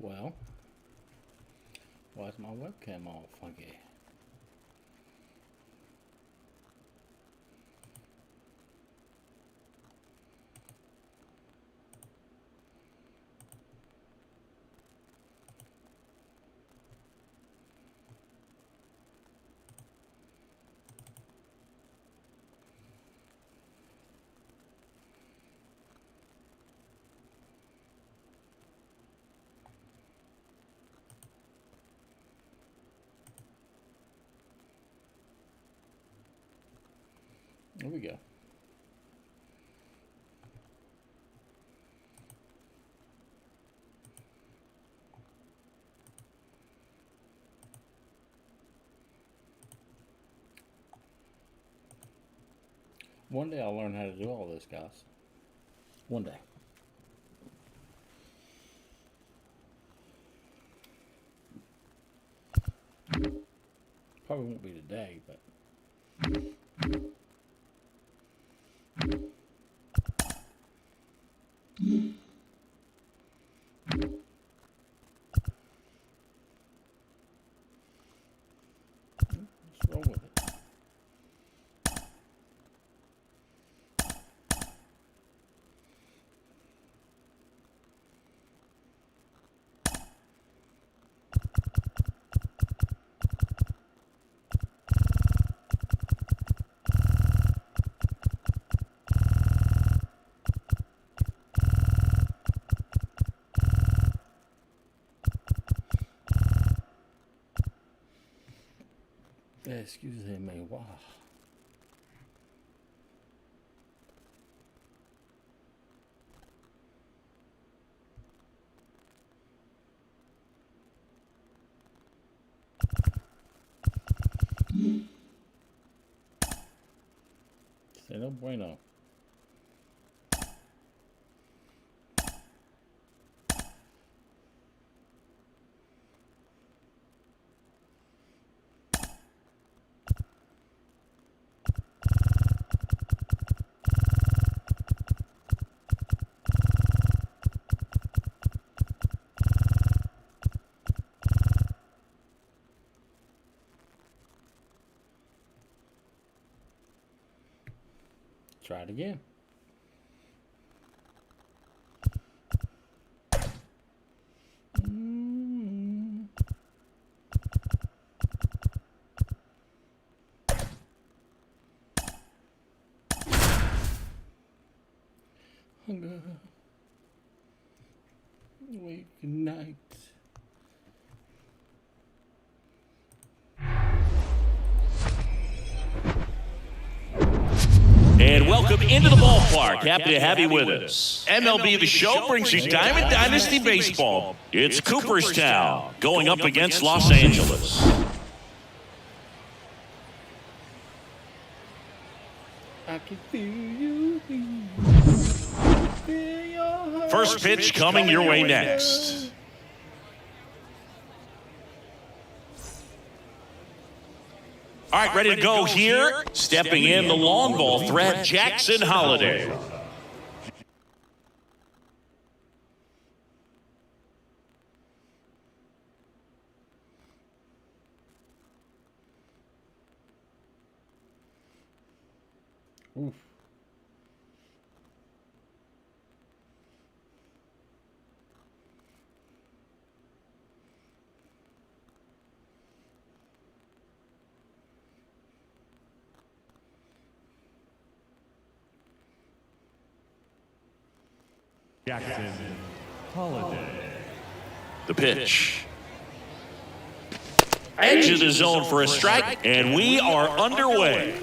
Well, why is my webcam all funky? There we go. One day I'll learn how to do all this, guys. One day. Probably won't be today, but... Let's roll with it. Excusez-moi. Wow. Say no bueno. Try it again. Hunger. Wake night. And welcome into the ballpark. Happy to have you with us. MLB The Show brings you Diamond Dynasty Baseball. It's Cooperstown going up against Los Angeles. I can feel you. Feel your heart. First pitch coming your way next. All right, ready to go here. Stepping in the long ball threat, Jackson Holliday. Oof. Jackson Holliday. The pitch. Edge of the zone for a strike, and we are underway.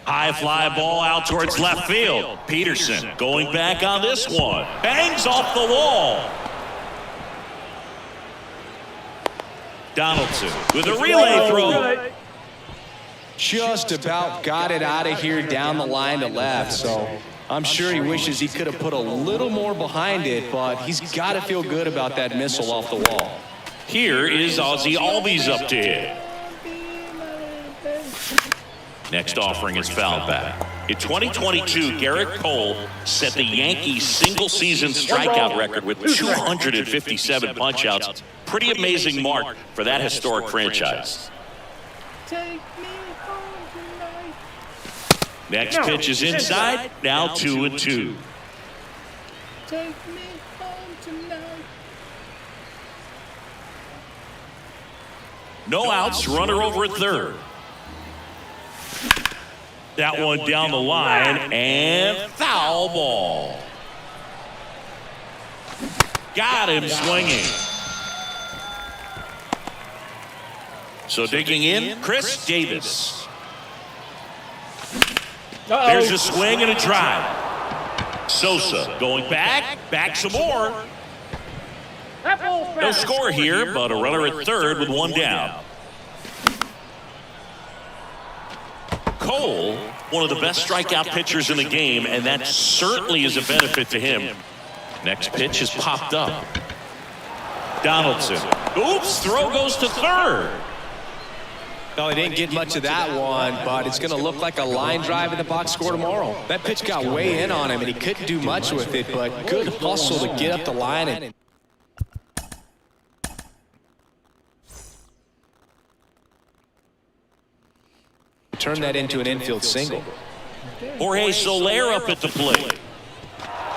High fly ball out towards left field. Peterson going back on this one. Bangs off the wall. Donaldson with a relay throw. Just about got it out of here down the line to left, so I'm sure he wishes he could have put a little more behind it, but he's got to feel good about that missile off the wall. Here is Ozzie Albies up to hit. Next offering is fouled back. In 2022, Garrett Cole set the Yankees single-season strikeout record with 257 punch-outs. Pretty amazing mark for that historic franchise. Take me home tonight. Next pitch is inside. Now 2-2. Take me home tonight. No outs, runner over at third. That one down the line, and foul ball. Got him swinging. So digging in, Chris Davis. There's a swing and a drive. Sosa going back some more. No score here, but a runner at third with one down. Cole, one of the best strikeout pitchers in the game, and that certainly is a benefit to him. Next pitch is popped up. Donaldson. Oops, throw goes to third. No, he didn't get much of that one, but it's going to look like a line drive in the box score tomorrow. That pitch got way in on him, and he couldn't do much with it, but good hustle to get up the line and turn that into an infield single. Jorge Soler up at the plate.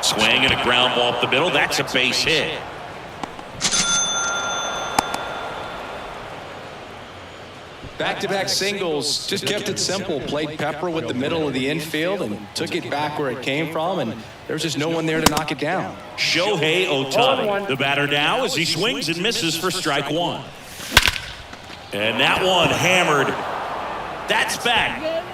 Swing and a ground ball up the middle. That's a base hit. Back-to-back singles, just kept it simple. Played pepper with the middle of the infield and took it back where it came from, and there's just no one there to knock it down. Shohei Ohtani, the batter now as he swings and misses for strike one. And that one hammered. That's back.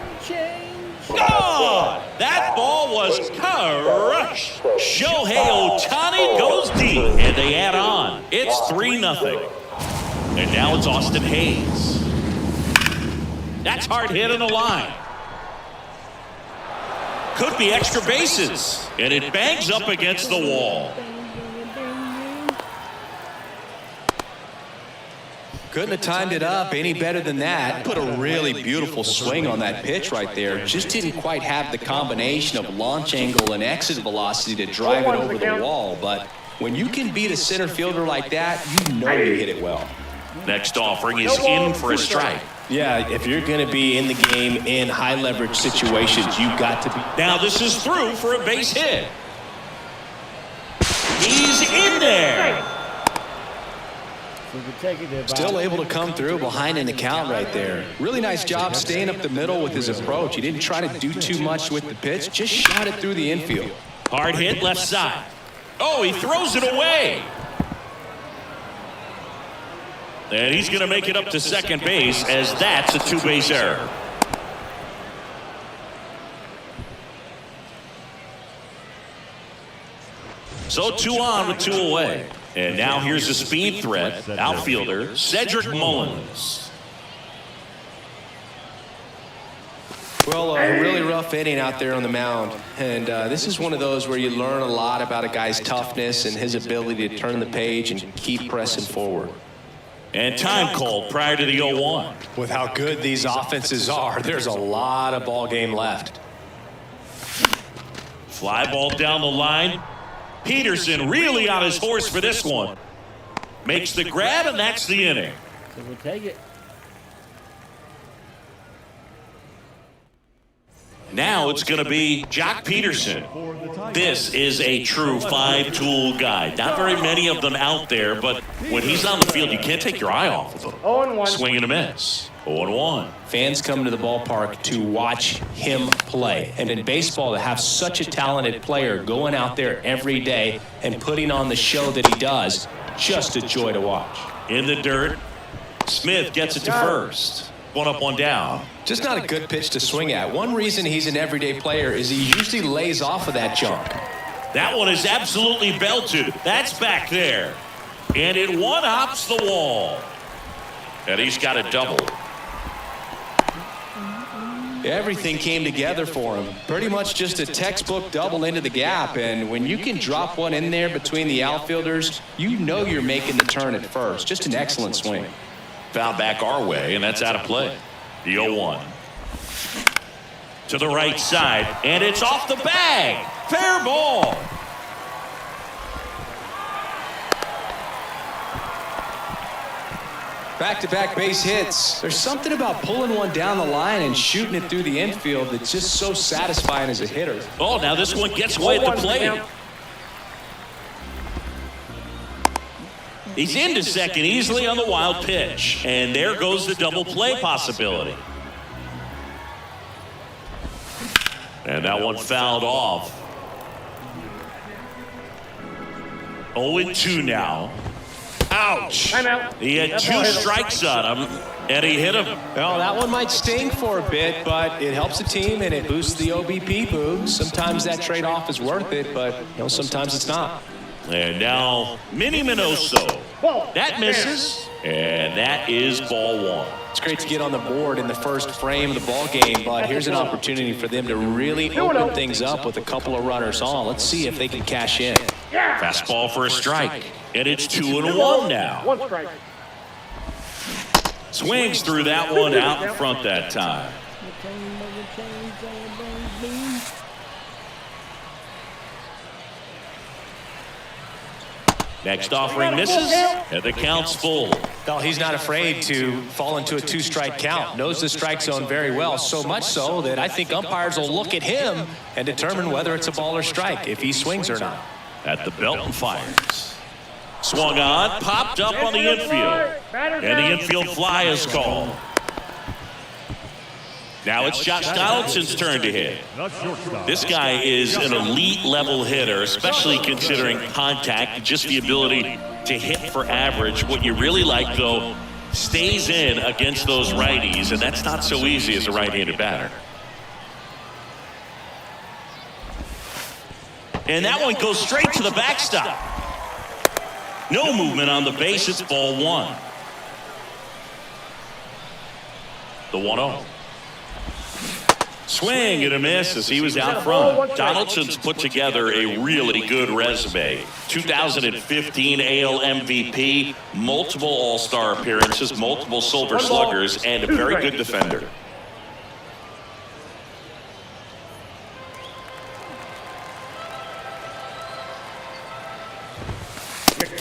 Oh, that ball was crushed. Shohei Ohtani goes deep, and they add on. It's 3-0. And now it's Austin Hayes. That's hard hit on the line. Could be extra bases. And it bangs up against the wall. Couldn't have timed it up any better than that. Put a really beautiful swing on that pitch right there. Just didn't quite have the combination of launch angle and exit velocity to drive it over the wall. But when you can beat a center fielder like that, you know you hit it well. Next offering is in for a strike. Yeah, if you're going to be in the game in high leverage situations, you've got to be. Now this is through for a base hit. He's in there. Still able to come through behind in the count right there. Really nice job staying up the middle with his approach. He didn't try to do too much with the pitch, just shot it through the infield. Hard hit left side. Oh, he throws it away. And he's going to make it up to second base as that's a two-base error. So 2 on with 2 away. And now here's a speed threat, outfielder Cedric Mullins. Well, a really rough inning out there on the mound. And this is one of those where you learn a lot about a guy's toughness and his ability to turn the page and keep pressing forward. And time called prior to the 0-1. With how good these offenses are, there's a lot of ball game left. Fly ball down the line. Peterson really on his horse for this one. Makes the grab, and that's the inning. So we'll take it. Now it's going to be Jock Peterson. This is a true 5-tool guy. Not very many of them out there, but when he's on the field, you can't take your eye off of him. 0-1. Swing and a miss. 0-1. Fans come to the ballpark to watch him play. And in baseball, to have such a talented player going out there every day and putting on the show that he does, just a joy to watch. In the dirt, Smith gets it to first. 1 up, 1 down. Just not a good pitch to swing at. One reason he's an everyday player is he usually lays off of that junk. That one is absolutely belted. That's back there. And it one-hops the wall. And he's got a double. Everything came together for him. Pretty much just a textbook double into the gap. And when you can drop one in there between the outfielders, you know you're making the turn at first. Just an excellent swing. Foul back our way, and that's out of play. The 0-1. To the right side, and it's off the bag. Fair ball. Back-to-back base hits. There's something about pulling one down the line and shooting it through the infield that's just so satisfying as a hitter. Oh, now this one gets away at the plate. He's into second easily on the wild pitch. And there goes the double play possibility. And that one fouled off. 0-2 now. Ouch. He had 2 strikes on him, and he hit him. Well, that one might sting for a bit, but it helps the team and it boosts the OBP boog. Sometimes that trade-off is worth it, but sometimes it's not. And now, Minnie Minoso. That misses, and that is ball 1. It's great to get on the board in the first frame of the ball game, but here's an opportunity for them to really open things up with a couple of runners on. Let's see if they can cash in. Fastball for a strike, and it's 2-1 now. 1 strike. Swings through that one out in front that time. Next offering misses, and the count's full. No, he's not afraid to fall into a 2-strike count. Knows the strike zone very well, so much so that I think umpires will look at him and determine whether it's a ball or strike, if he swings or not. At the belt and fires. Swung on, popped up on the infield. And the infield fly is called. Now it's Josh Donaldson's turn to hit. This guy is an elite level hitter, especially considering contact, just the ability to hit for average. What you really like, though, stays in against those righties, and that's not so easy as a right-handed batter. And that one goes straight to the backstop. No movement on the base. It's ball 1. The 1-0. Swing and a miss as he was out front. Donaldson's put together a really good resume. 2015 AL MVP, multiple All-Star appearances, multiple Silver Sluggers, and a very good defender.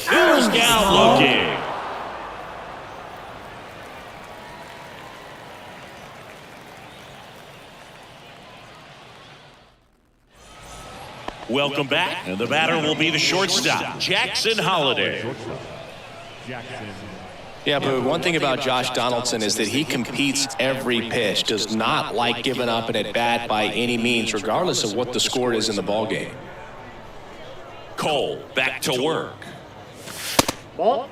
Here's down looking. Welcome back, and the batter will be the shortstop, Jackson Holliday. Yeah, but one thing about Josh Donaldson is that he competes every pitch, does not like giving up an at-bat by any means, regardless of what the score is in the ballgame. Cole back to work. Ball.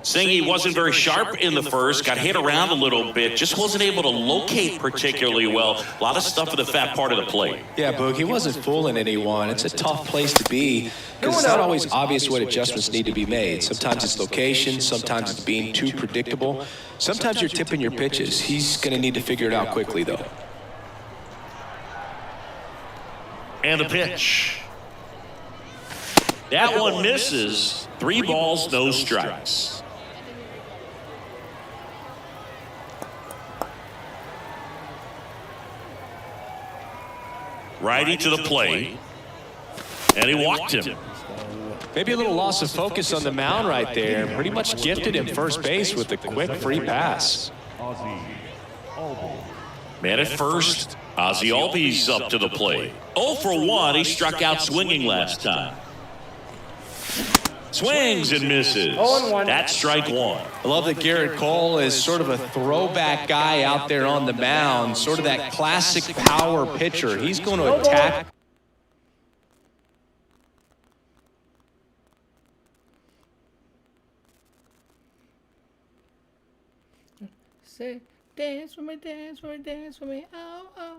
Singy wasn't very sharp in the first, got hit around a little bit, just wasn't able to locate particularly well. A lot of stuff in the fat part of the plate. Yeah, Boog, he wasn't fooling anyone. It's a tough place to be because it's not always obvious what adjustments need to be made. Sometimes it's location, sometimes it's being too predictable. Sometimes you're tipping your pitches. He's going to need to figure it out quickly, though. And the pitch. That one misses. 3 balls, no strikes. Righty to the plate, and he walked him. Maybe a little loss of focus on the mound right there. Pretty much gifted him first base with a quick free pass. Man at first, Ozzie Albies up to the plate. 0 for 1, he struck out swinging last time. Swings and misses. That's strike 1. I love that Garrett Cole is sort of a throwback guy out there on the mound, sort of that classic power pitcher. He's going to attack. Say, dance with me, dance with me, dance with me, oh, oh.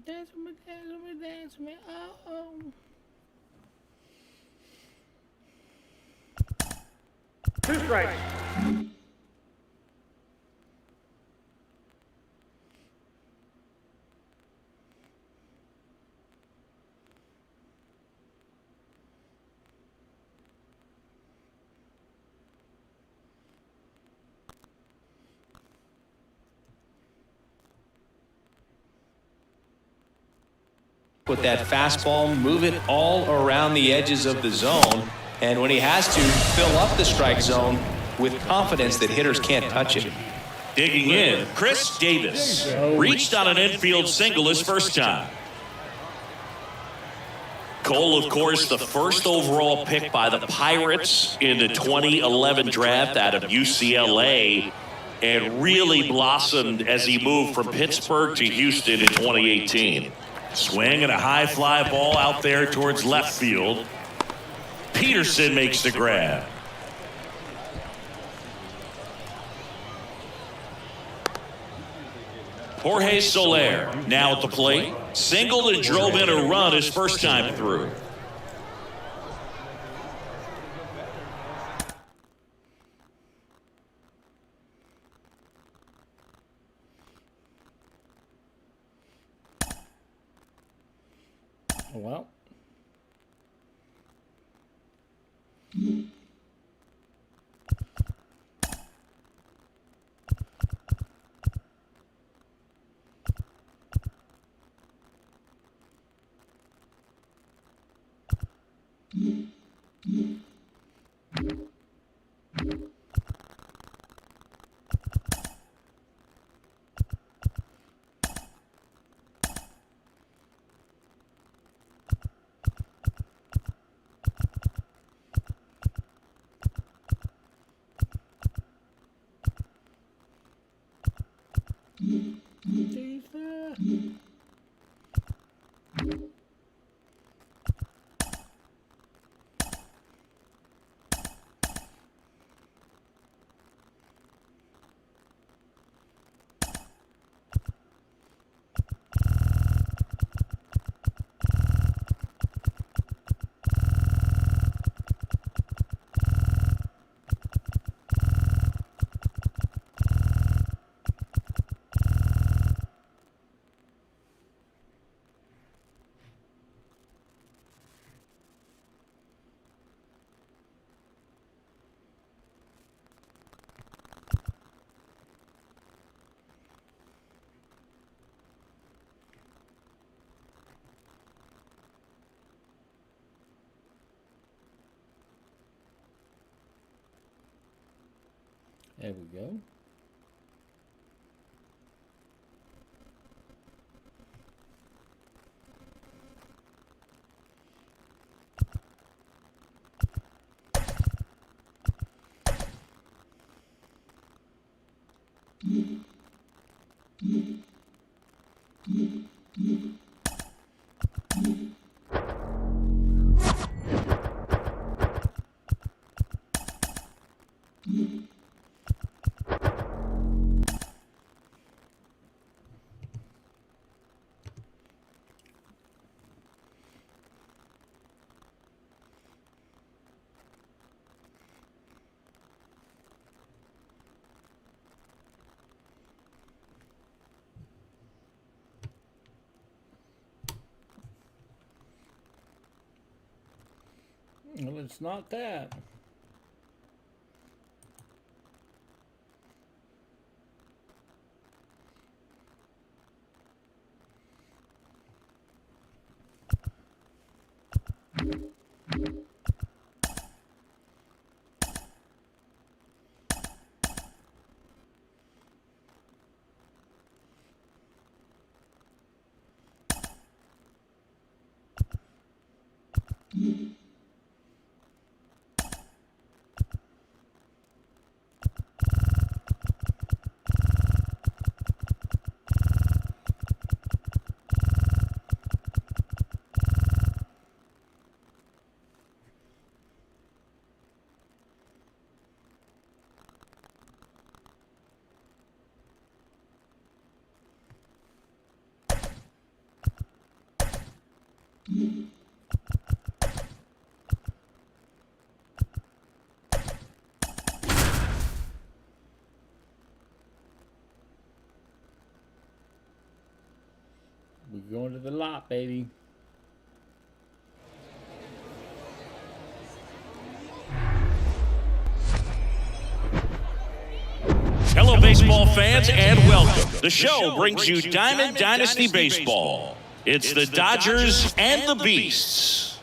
dance with me, dance with me, dance with me. Oh. 2 strikes. With that fastball, move it all around the edges of the zone. And when he has to, fill up the strike zone with confidence that hitters can't touch it. Digging in, Chris Davis reached on an infield single his first time. Cole, of course, the first overall pick by the Pirates in the 2011 draft out of UCLA, and really blossomed as he moved from Pittsburgh to Houston in 2018. Swing and a high fly ball out there towards left field. Peterson makes the grab. Jorge Soler now at the plate. Singled and drove in a run his first time through. Well. There we go. Well, it's not that. We're going to the lot, baby. Hello, baseball fans, and welcome. The show brings you Diamond Dynasty Baseball. It's the Dodgers and the Beasts.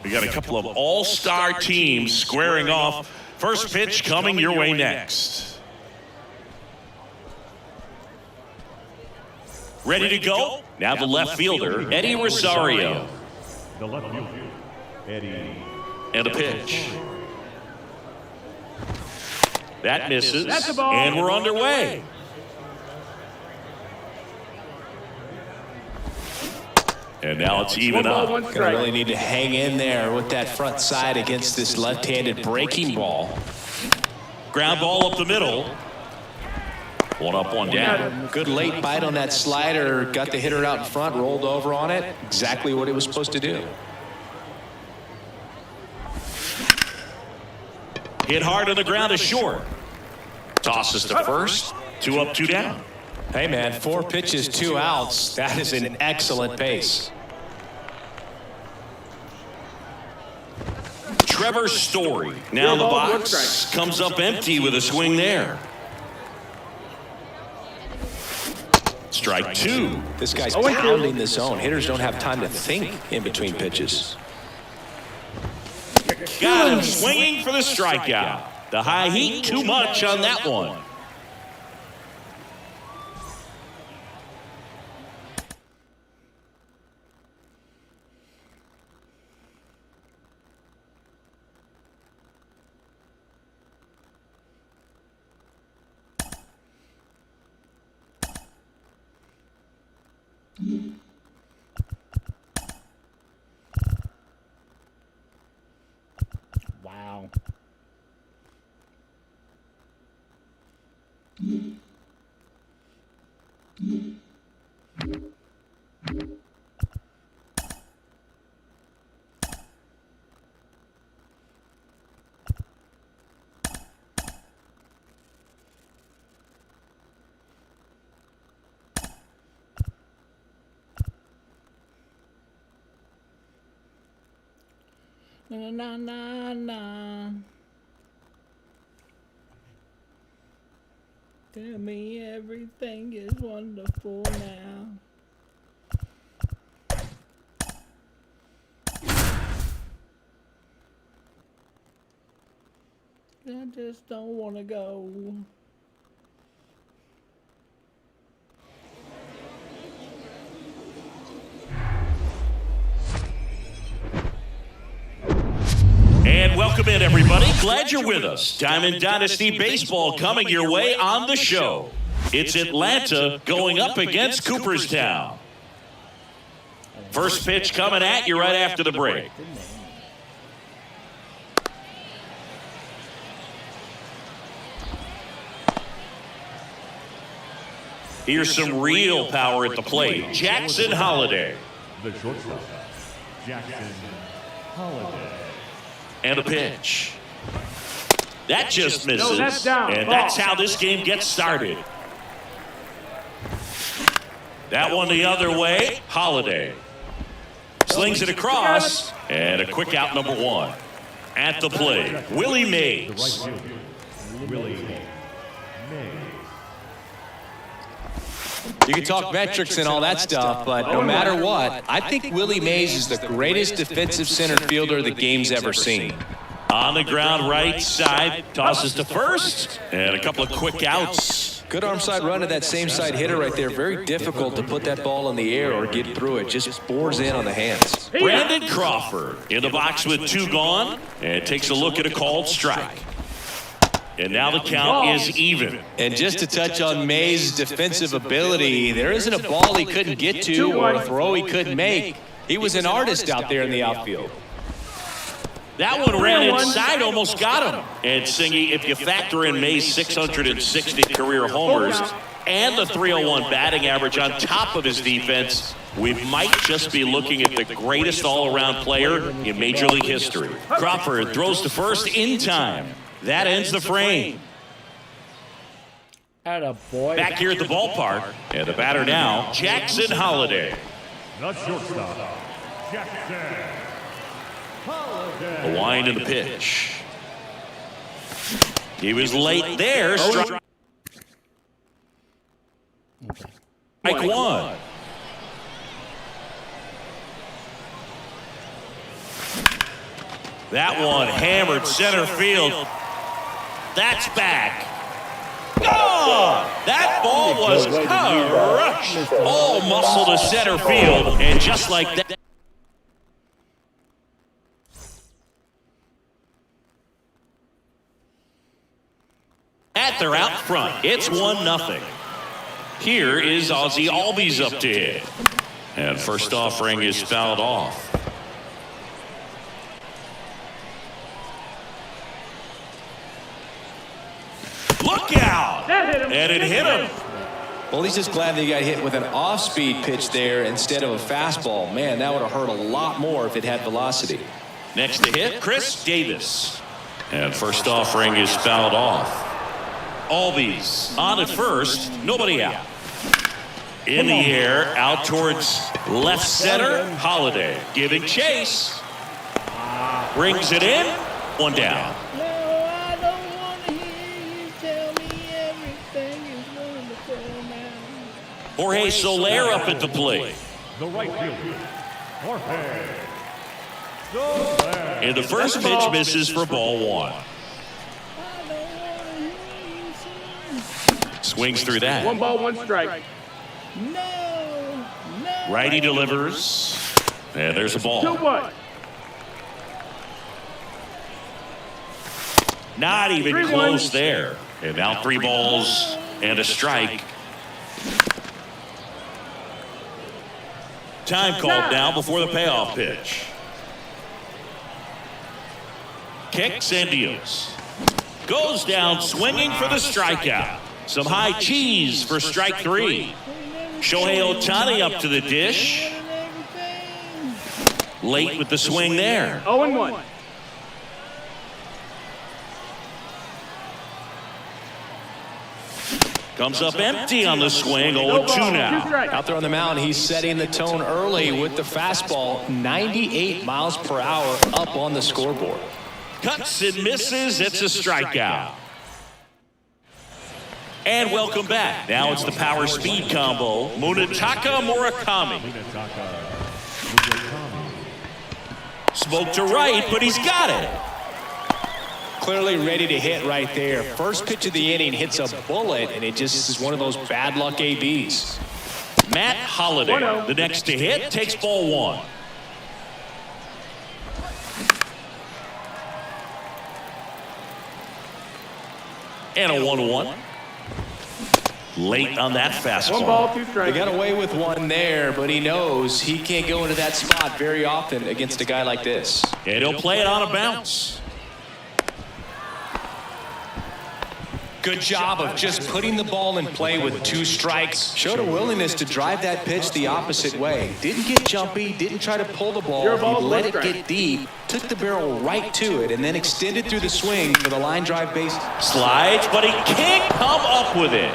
We got a couple of all-star teams squaring off. First pitch coming your way next. Ready to go? Now the left fielder, Eddie Rosario. The left fielder, Eddie. And a pitch. That misses, and we're underway. And now it's even up. Gonna really need to hang in there with that front side against this left-handed breaking ball. Ground ball up the middle. One up, one down. Good late bite on that slider. Got the hitter out in front, rolled over on it. Exactly what it was supposed to do. Hit hard on the ground is short. Tosses to first. 2 up, 2 down. Hey, man, 4 pitches, 2 outs. That is an excellent pace. Trevor Story. Now the box comes up empty with a swing there. Strike 2. This guy's pounding the zone. Hitters don't have time to think in between pitches. Got him swinging for the strikeout. The high heat, too much on that one. Wow. Na na na na. Tell me everything is wonderful now. I just don't want to go. And welcome in, everybody. Glad you're with us. Diamond Dynasty Baseball coming your way on the show. It's Atlanta going up against Cooperstown. First pitch coming at you right after the break. Here's some real power at the plate. Jackson Holiday. The shortstop, Jackson Holiday. And a pitch. That just misses. No, that's down. And that's how this game gets started. That one the other way. Holiday. Slings it across. And a quick out, number 1. At the plate, Willie The Mays. right fielder, Willie Mays. You can talk metrics and all that stuff, but no matter what, I think Willie Mays is the greatest defensive center fielder the game's ever seen. On the ground, right side. Tosses to first. And a couple of quick outs. Good arm side run to that same side hitter right there. Very difficult to put that ball in the air or get through it. Just bores in on the hands. Brandon Crawford in the box with 2 gone. And takes a look at a called strike. And now the count is even. And just to touch on Mays' defensive ability, there isn't a ball he couldn't get to or a throw he couldn't make. He was an artist out there in the outfield. That one ran inside, almost got him. And Singy, if you factor in Mays' 660 career homers, and the 301 batting average on top of his defense, we might just be looking at the greatest all-around player in Major League history. Crawford throws to first in time. That ends the frame. Attaboy. Back here at the ballpark, and the batter now, Jackson Holliday. The shortstop, Jackson Holiday. A wind and the pitch. He was late there. Strike one. That one hammered center field. That's back. Gone! That ball was crushed. All muscle to center field. And just like that. They're out front. It's 1-0. Here is Ozzie Albies up to hit. And first offering is fouled off. Look out! And it hit him. Well, he's just glad that he got hit with an off-speed pitch there instead of a fastball. Man, that would have hurt a lot more if it had velocity. Next to hit, Chris Davis. And first offering is fouled off. Albies on at first, nobody out. In the air, out towards left center, Holliday giving chase. Brings it in, one down. No, I don't want to hear you tell me everything is wonderful now. Jorge Soler up at the plate. The right fielder, Jorge Soler. And the first pitch misses for ball one. Swings through that. 1 ball, 1 strike. No. Righty delivers. And there's a ball. 2-1. Not even 3-1. close there. And now 3 balls and a strike. Time called now before the payoff pitch. Kicks and deals. Goes down swinging for the strikeout. Some high cheese for strike 3. Shohei Ohtani up to the dish. Late with the swing there. 0-1. Comes up empty on the swing. 0-2 now. Out there on the mound, he's setting the tone early with the fastball. 98 miles per hour up on the scoreboard. Cuts and misses. It's a strikeout. And welcome back. Now it's the power speed combo. Munetaka Murakami. Spoke to right, but he's got it. Clearly ready to hit right there. First pitch of the inning hits a bullet, and it just is one of those bad luck ABs. Matt Holliday, the next to hit, takes ball 1. And a 1-1. Late on that fastball. 1 ball, 2 They strikes. got away with one there, but he knows he can't go into that spot very often against a guy like this. And he'll play it on a bounce. Good job of just putting the ball in play with 2 strikes. Showed a willingness to drive that pitch the opposite way. Didn't get jumpy, didn't try to pull the ball. He let it get deep, took the barrel right to it, and then extended through the swing for the line drive base. Slides, but he can't come up with it.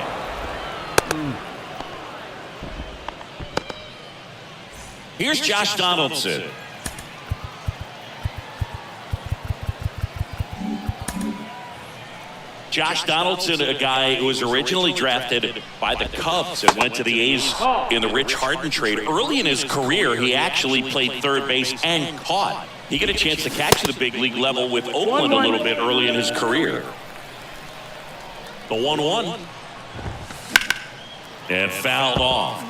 Here's Josh Donaldson. Josh Donaldson, a guy who was originally drafted by the Cubs and went to the A's in the Rich Harden trade. Early in his career, he actually played third base and caught. He got a chance to catch the big league level with Oakland a little bit early in his career. The 1-1. And fouled off.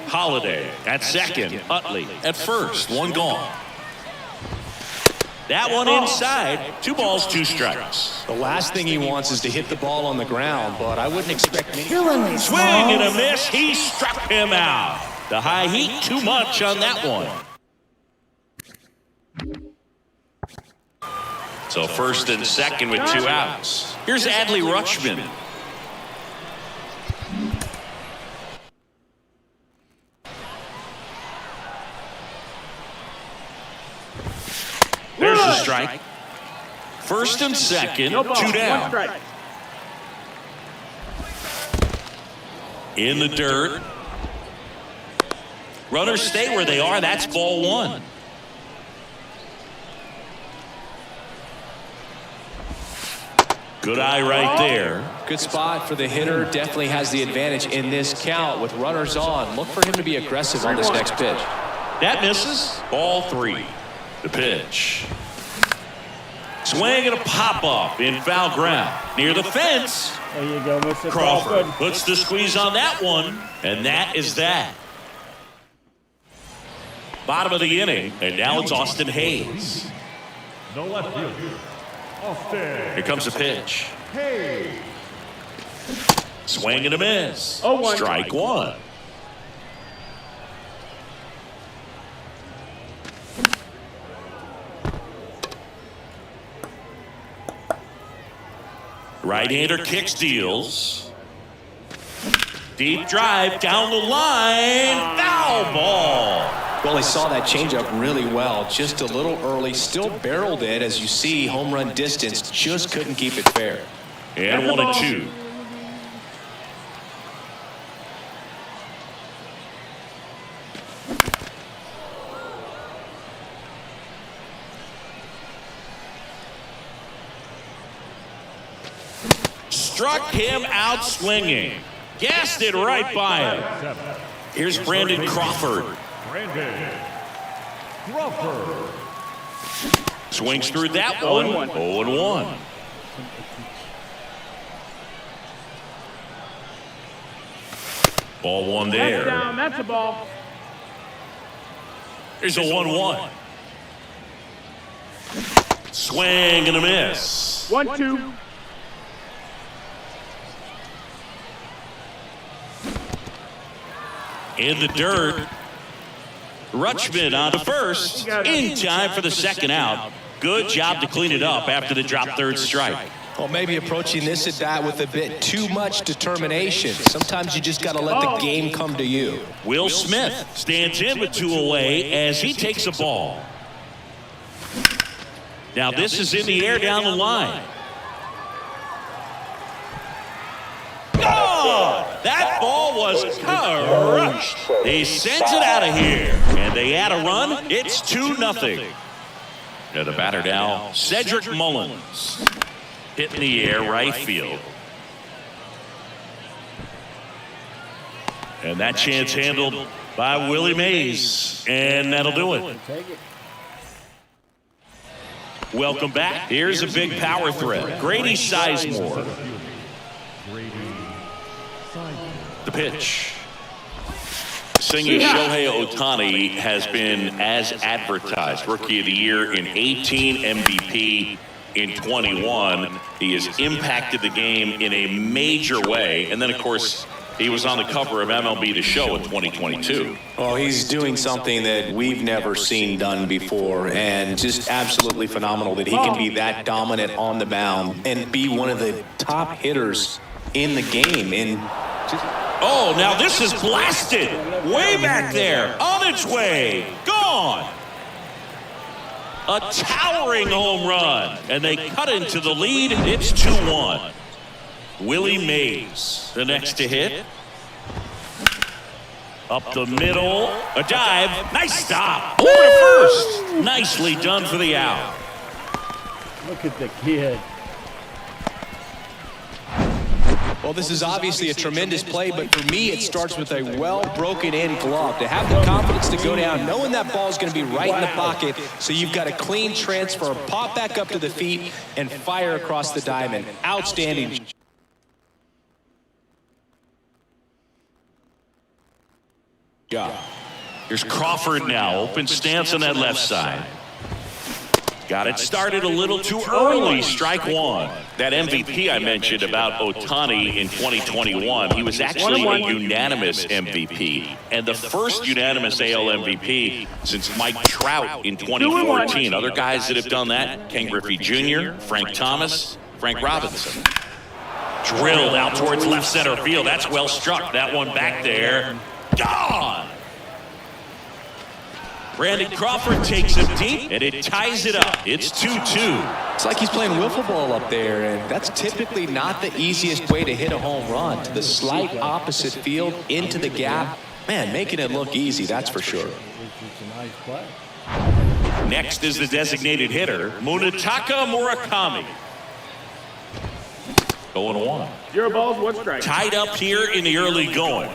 Holliday at second. Utley at first. 1 gone. That one inside. 2 balls, 2 strikes. The last thing he wants is to hit the ball on the ground, but I wouldn't expect me. Swing and a miss. He struck him out. The high heat, too much on that one. So first and second with 2 outs. Here's Adley Rutschman. strike. First and second, No ball. 2 1 down. strike. In the dirt. Runners stay where they are. That's ball 1. Good eye right there. Good spot for the hitter. Definitely has the advantage in this count with runners on. Look for him to be aggressive on this next pitch. That misses. Ball 3. The pitch. Swing and a pop-up in foul ground. Near the fence. There you go, Mr. Crawford puts the squeeze on that one. And that is that. Bottom of the inning. And now it's Austin Hayes. No left field. Austin. Here comes the pitch. Hey. Swing and a miss. 0-1. Strike 1. Right-hander kicks, deals. Deep drive down the line. Foul ball. Well, he saw that changeup really well. Just a little early. Still barreled it. As you see, home run distance. Just couldn't keep it fair. And 1-2. Struck him out swinging. Gassed it right by him. Here's Brandon Crawford. Brandon Crawford. Swings through that one. 0-1. Ball 1 That's there. down. That's a ball. Here's a 1-1. Swing and a miss. 1-2. In the dirt. Rutschman on to first. In time for the second out. Good job to clean it up after the drop third strike. Well, maybe approaching this at bat with a bit too much determination. Sometimes you just got to let the game come to you. Will Smith stands in with 2 away as he takes a ball. Now this is in the air down the line. Gone! That ball was crushed. He sends it out of here. And they add a run. It's 2-0. Now the batter now, Cedric Mullins. Hitting the air right field. And that chance handled by Willie Mays. And that'll do it. Welcome back. Here's a big power threat. Grady Sizemore. The pitch. Singing Shohei Ohtani has been as advertised. Rookie of the Year in 18, MVP in 21. He has impacted the game in a major way. And then, of course, he was on the cover of MLB The Show in 2022. Well, he's doing something that we've never seen done before, and just absolutely phenomenal that he can be that dominant on the mound and be one of the top hitters in the game. And oh, now this is blasted. Way back there. On its way. Gone. A towering home run. And they cut into the lead. It's 2-1. Willie Mays, the next to hit. Up the middle. A dive. Nice stop. Over to first. Nicely done for the out. Look at the kid. well, this is obviously a tremendous play, but for me, it starts with a well-broken-in glove. To have the confidence to go down, knowing that ball is going to be right in the pocket, so you've got a clean transfer, pop back up to the feet, and fire across the diamond. Outstanding. Yeah. Here's Crawford now. Open stance on that left side. Got it started a little too early. Strike one. That MVP I mentioned about Ohtani in 2021, he was actually a unanimous MVP. And the first unanimous AL MVP since Mike Trout in 2014. Other guys that have done that, Ken Griffey Jr., Frank Thomas, Frank Robinson. Drilled out towards left center field. That's well struck. That one back there. Gone! Brandon Crawford takes him deep, and it ties it up. It's 2-2. It's like he's playing wiffle ball up there, and that's typically not the easiest way to hit a home run. To the slight opposite field, into the gap. Man, making it look easy, that's for sure. It's a nice play. Next is the designated hitter, Munetaka Murakami. 0-1. 0 balls, 1 strike. Tied up here in the early going.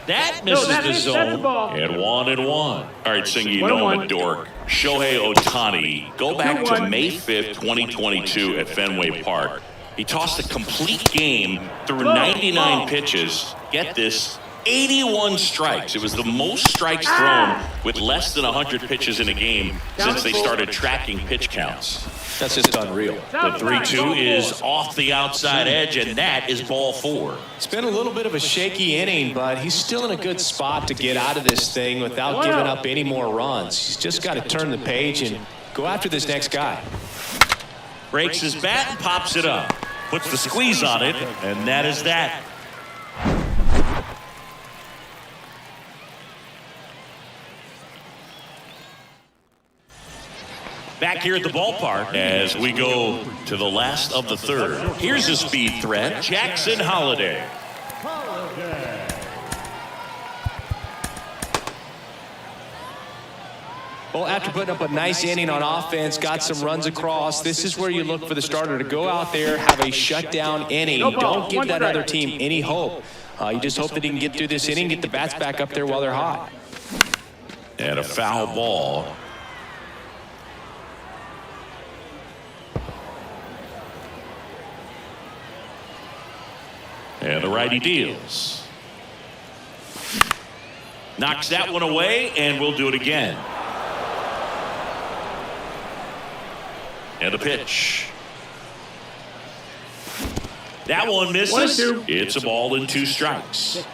That misses the zone. That's the ball. And 1-1. All right, Sing, you know I'm a dork. Shohei Ohtani, go back to May 5th, 2022 at Fenway Park. He tossed a complete game through 99 pitches. Get this, 81 strikes. It was the most strikes thrown with less than 100 pitches in a game since they started tracking pitch counts. That's just unreal. The 3-2 is off the outside edge, and that is ball 4. It's been a little bit of a shaky inning, but he's still in a good spot to get out of this thing without giving up any more runs. He's just got to turn the page and go after this next guy. Breaks his bat and pops it up. Puts the squeeze on it, and that is that. Back here at the ballpark as we go to the last of the third. Here's a speed threat, Jackson Holliday. Well, after putting up a nice inning on offense, got some runs across, this is where you look for the starter to go out there, have a shutdown inning. Don't give that other team any hope. You just hope that he can get through this inning, get the bats back up there while they're hot. And a foul ball. And the righty deals. Knocks that one away, and we'll do it again. And a pitch. That one misses. 1-2. It's a ball and 2 strikes.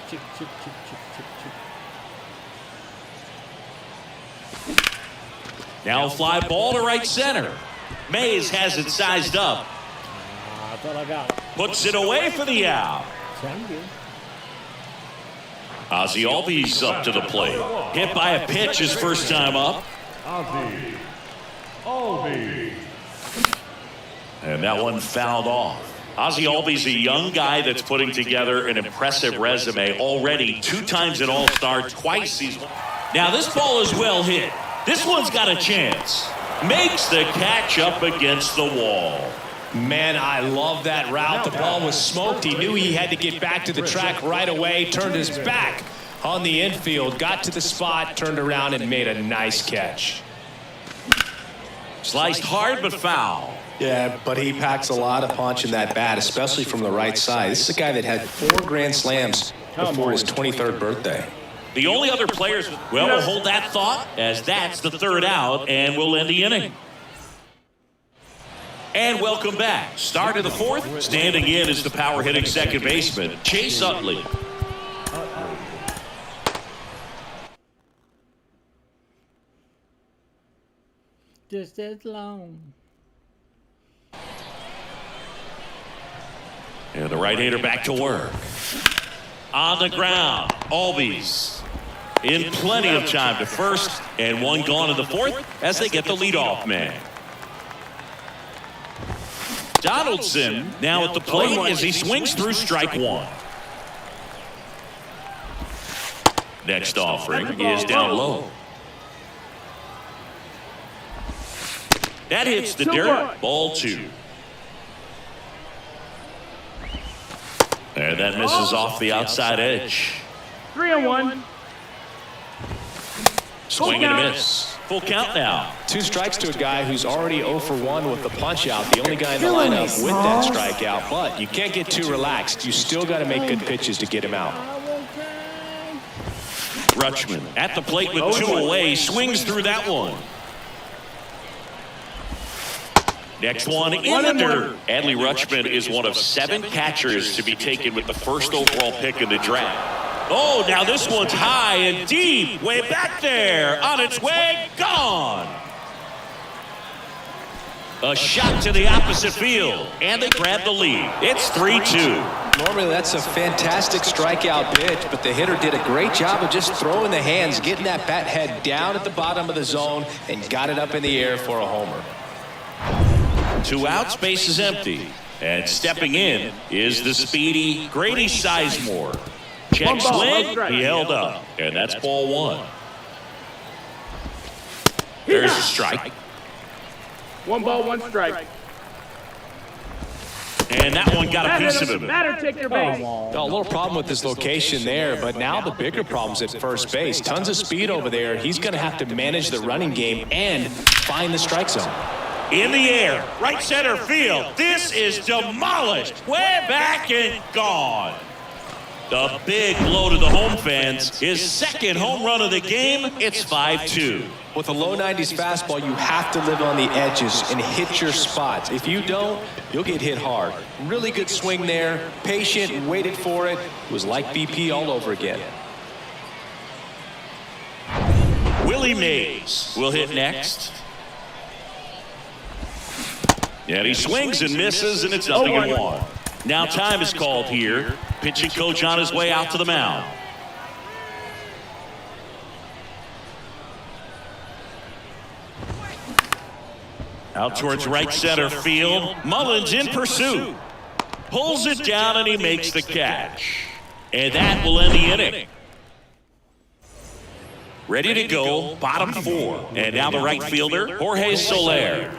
Now a fly ball to right center. Mays has it sized up. I thought I got it. Puts it away for the out. Sound good. Ozzie Albies up to the plate. Hit by a pitch his first time up. Ozzie Albies. And that one fouled off. Ozzie Albies, a young guy that's putting together an impressive resume already. 2 times an All-Star, twice he's... Now this ball is well hit. This one's got a chance. Makes the catch up against the wall. Man, I love that route. The ball was smoked. He knew he had to get back to the track right away, turned his back on the infield, got to the spot, turned around, and made a nice catch. Sliced hard but foul. Yeah, but he packs a lot of punch in that bat, especially from the right side. This is a guy that had 4 grand slams before his 23rd birthday. The only other players, well, we'll hold that thought as that's the 3rd out, and we'll end the inning. And welcome back. Start of the 4th. Standing in is the power hitting second baseman, Chase Utley. Just as long. And the right-hander back to work. On the ground, Albies in plenty of time to first, and 1 gone in the 4th as they get the leadoff man. Donaldson now at the plate as he swings through strike 1. Next offering is down low. That hits the dirt. Ball 2. And that misses off the outside edge. 3-1. Swing and a miss. Full count now. 2 strikes to a guy who's already 0 for 1 with the punch out. The only guy in the lineup with that strikeout. But you can't get too relaxed. You still got to make good pitches to get him out. Rutschman at the plate with 2 away. Swings through that one. Next one in the dirt. Adley Rutschman is one of 7 catchers to be taken with the 1st overall pick in the draft. Oh, now this one's high and deep. Way back there. On its way. Gone. A shot to the opposite field. And they grab the lead. It's 3-2. Normally, that's a fantastic strikeout pitch, but the hitter did a great job of just throwing the hands, getting that bat head down at the bottom of the zone, and got it up in the air for a homer. 2 outs, base is empty. And stepping in is the speedy Grady Sizemore. Check swing, he held up. And that's ball 1. There's a strike. 1 ball, 1 strike. And that one got a piece of him. Batter, take your base. A little problem with this location there, but now the bigger problem's at first base. Tons of speed over there. He's going to have to manage the running game and find the strike zone. In the air, right center field. This is demolished. Way back and gone. The big blow to the home fans. His second home run of the game. It's 5-2. With a low 90s fastball, you have to live on the edges and hit your spots. If you don't, you'll get hit hard. Really good swing there. Patient and waited for it. It was like BP all over again. Willie Mays will hit next. And he swings and misses, and it's 0-1. Now time is called here. Pitching coach on his way out to the mound. Out towards right center field. Mullins in pursuit. Pulls it down, and he makes the catch. And that will end the inning. Ready to go, bottom 4. And now the right fielder, Jorge Soler.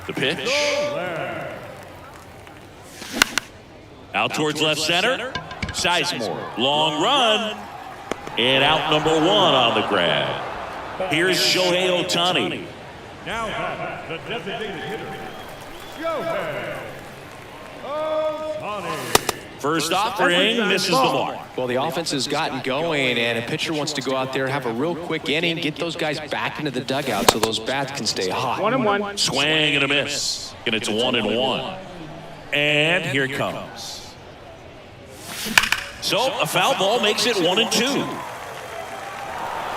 The pitch. Out towards left center. Sizemore. Long run. And out number 1 on the grab. Here's Shohei Ohtani. Now that's the designated hitter, Shohei Ohtani. First offering misses the mark. Well, the offense has gotten going, and a pitcher wants to go out there, have a real quick inning, get those guys back into the dugout so those bats can stay hot. 1-1. Swing and a miss. And it's 1-1. And here it comes. So a foul ball makes it 1-2.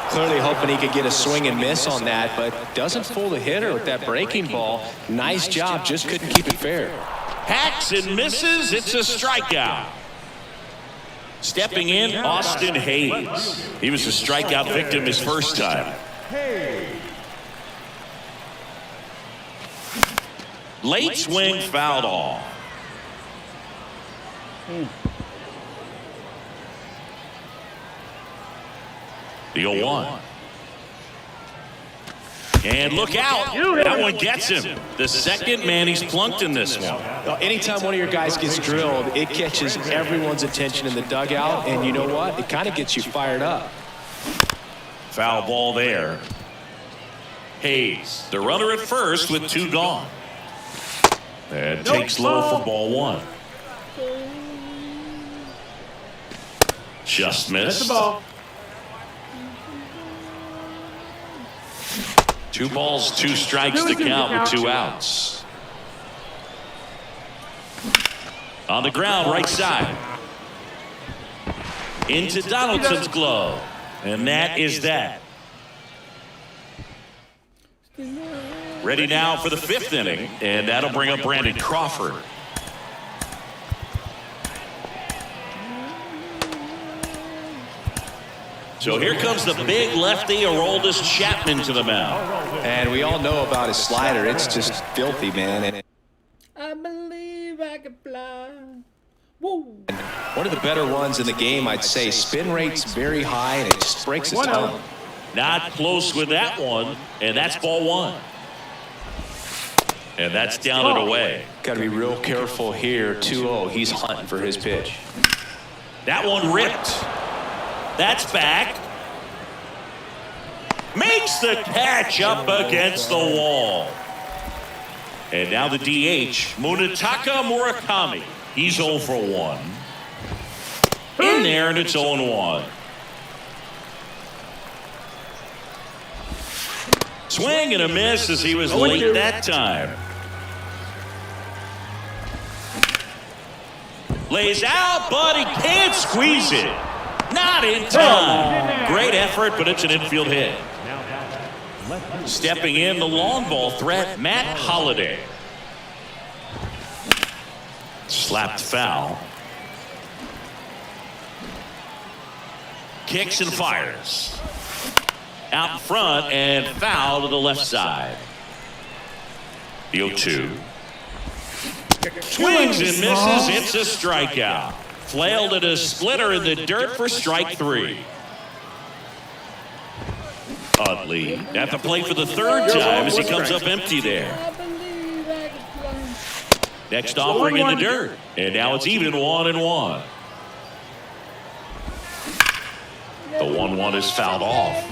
Clearly hoping he could get a swing and miss on that, but doesn't fool the hitter with that breaking ball. Nice job, just couldn't keep it fair. Hacks and misses. It's a strikeout. Stepping in, Austin Hayes. He was a strikeout victim his first time. Late swing fouled off. The 0-1. And look out. That one gets him. The second man he's plunked in this one. Anytime one of your guys gets drilled, it catches everyone's attention in the dugout, and you know what? It kind of gets you fired up. Foul ball there. Hayes, the runner at first with 2 gone. And takes low for ball 1. Just missed. That's the ball. 2 balls, 2 strikes to count with 2 outs. On the ground, right side. Into Donaldson's glove. And that is that. Ready now for the 5th inning. And that'll bring up Brandon Crawford. So here comes the big lefty, Aroldis Chapman, to the mound. And we all know about his slider. It's just filthy, man. I believe I can fly. Woo. One of the better ones in the game, I'd say. Spin rate's very high, and it just breaks its tongue. Not close with that one, and that's ball 1. And that's down and away. Got to be real careful here. 2-0. He's hunting for his pitch. That one ripped. That's back. Makes the catch up against the wall. And now the DH, Munetaka Murakami. He's 0 for 1. In there, and it's 0-1. Swing and a miss as he was late that time. Lays out, but he can't squeeze it. Not in time. Great effort, but it's an infield hit. Stepping in, the long ball threat, Matt Holliday. Slapped foul. Kicks and fires. Out in front and foul to the left side. The 0-2. Swings and misses. It's a strikeout. Flailed at a splitter in the dirt for strike 3. Utley at the plate for the third time as he comes up empty there. Next offering in the dirt. And now it's even 1-1. The 1-1 is fouled off.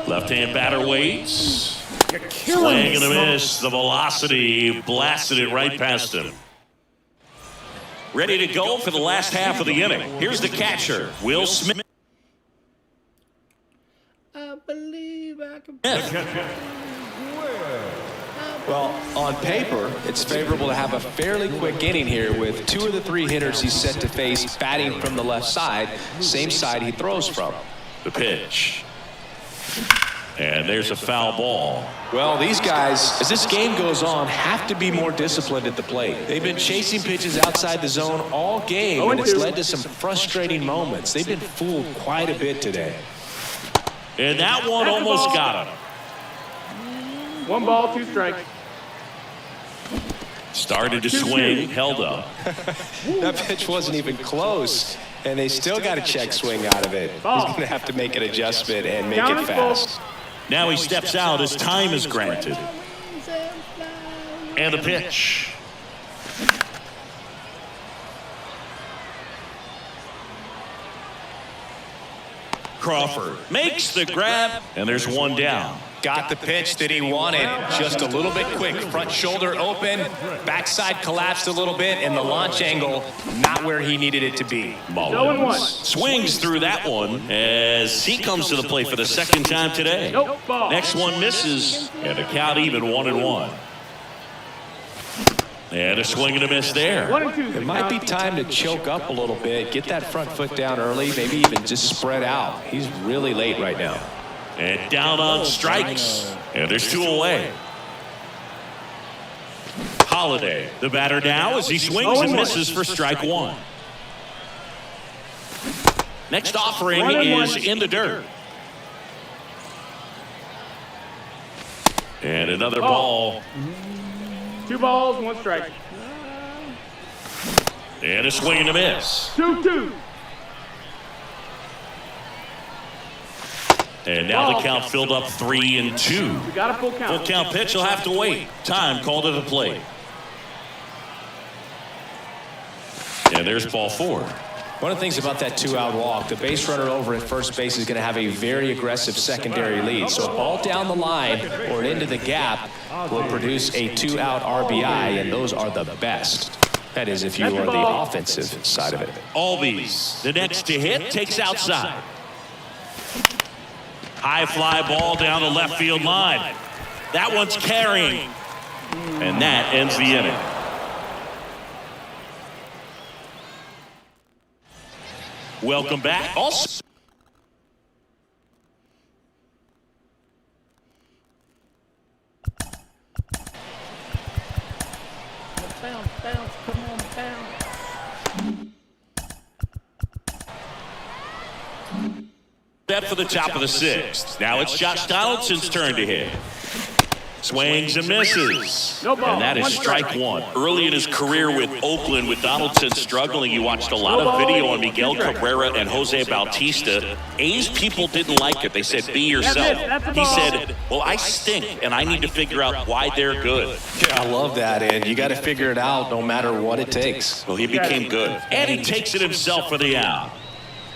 Left-hand batter waits. Swing and a miss. The velocity blasted it right past him. Ready to go for the last half of the inning. Here's the catcher, Will Smith. I believe I can. Well, on paper, it's favorable to have a fairly quick inning here with 2 of the 3 hitters he's set to face batting from the left side, same side he throws from. The pitch. And there's a foul ball. Well, these guys, as this game goes on, have to be more disciplined at the plate. They've been chasing pitches outside the zone all game, and it's led to some frustrating moments. They've been fooled quite a bit today. And that one almost got him. 1 ball, 2 strikes. Started to swing, held up. That pitch wasn't even close, and they still got a check swing out of it. He's going to have to make an adjustment and make it fast. Now he steps out as time is granted. And a pitch. Crawford makes the grab, and there's 1 down. Got the pitch that he wanted, just a little bit quick. Front shoulder open, backside collapsed a little bit, and the launch angle not where he needed it to be. Mullins swings through that one as he comes to the plate for the second time today. Next one misses, and the count even 1-1. And a swing and a miss there. It might be time to choke up a little bit, get that front foot down early, maybe even just spread out. He's really late right now. And down on strikes. And there's 2 away. Holiday, the batter now as he swings and misses for strike 1. Next offering is in the dirt. And another ball. 2 balls, 1 strike. And a swing and a miss. 2-2. And now the count filled up 3-2. We got a full count. Full count pitch will have to wait. Time called to the plate. And there's ball 4. One of the things about that 2-out walk, the base runner over at first base is going to have a very aggressive secondary lead. So a ball down the line or into the gap will produce a 2-out RBI, and those are the best. That is if you are the offensive side of it. Albies, the next to hit, takes outside. High fly ball down the left field line. That one's carrying. And that ends the inning. Welcome back. Also, Bounce, bounce, come on, bounce. set for the top of the 6th. Now it's Josh Donaldson's turn to hit. Swings and misses. And that is strike 1. Early in his career with Oakland, with Donaldson struggling, you watched a lot of video on Miguel Cabrera and Jose Bautista. A's people didn't like it. They said, be yourself. He said, well, I stink, and I need to figure out why they're good. Yeah, I love that, and you got to figure it out no matter what it takes. Well, he became good. And he takes it himself for the out.